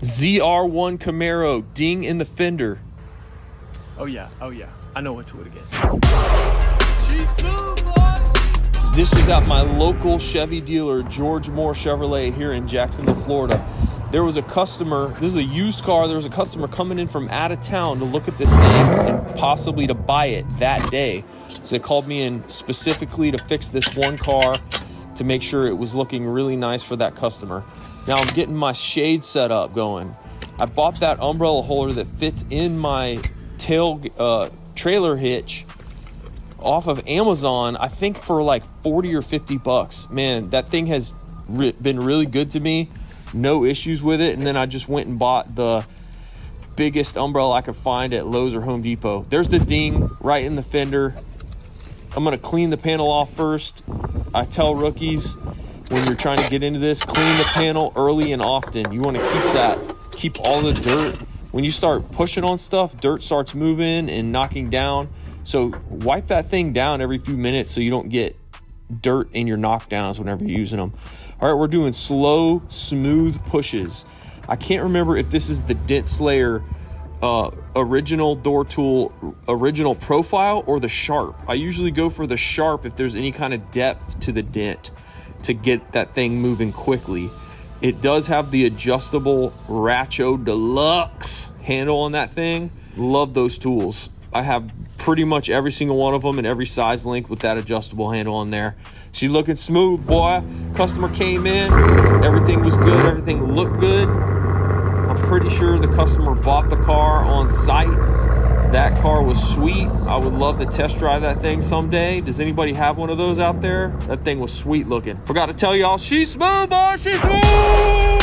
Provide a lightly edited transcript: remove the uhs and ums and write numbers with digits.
ZR1 Camaro, ding in the fender. Oh yeah, I know which wood again. She's smooth, boy. This was at my local Chevy dealer, George Moore Chevrolet, here in Jacksonville, Florida. There was a customer, this is a used car, there was a customer coming in from out of town to look at this thing and possibly to buy it that day. So they called me in specifically to fix this one car to make sure it was looking really nice for that customer. Now I'm getting my shade set up going. I bought that umbrella holder that fits in my tail trailer hitch off of Amazon, I think for like 40 or 50 bucks. Man, that thing has been really good to me. No issues with it. And then I just went and bought the biggest umbrella I could find at Lowe's or Home Depot. There's the ding right in the fender. I'm gonna clean the panel off first. I tell rookies, when you're trying to get into this, clean the panel early and often. You want to keep all the dirt. When you start pushing on stuff, dirt starts moving and knocking down. So wipe that thing down every few minutes so you don't get dirt in your knockdowns whenever you're using them. All right, we're doing slow, smooth pushes. I can't remember if this is the Dent Slayer original door tool, original profile, or the sharp. I usually go for the sharp if there's any kind of depth to the dent, to get that thing moving quickly. It does have the adjustable Racho Deluxe handle on that thing. Love those tools. I have pretty much every single one of them in every size link with that adjustable handle on there. She's looking smooth, boy. Customer came in, everything was good, everything looked good. I'm pretty sure the customer bought the car on site. That car was sweet. I would love to test drive that thing someday. Does anybody have one of those out there? That thing was sweet looking. Forgot to tell y'all, she's smooth, boy. She's smooth.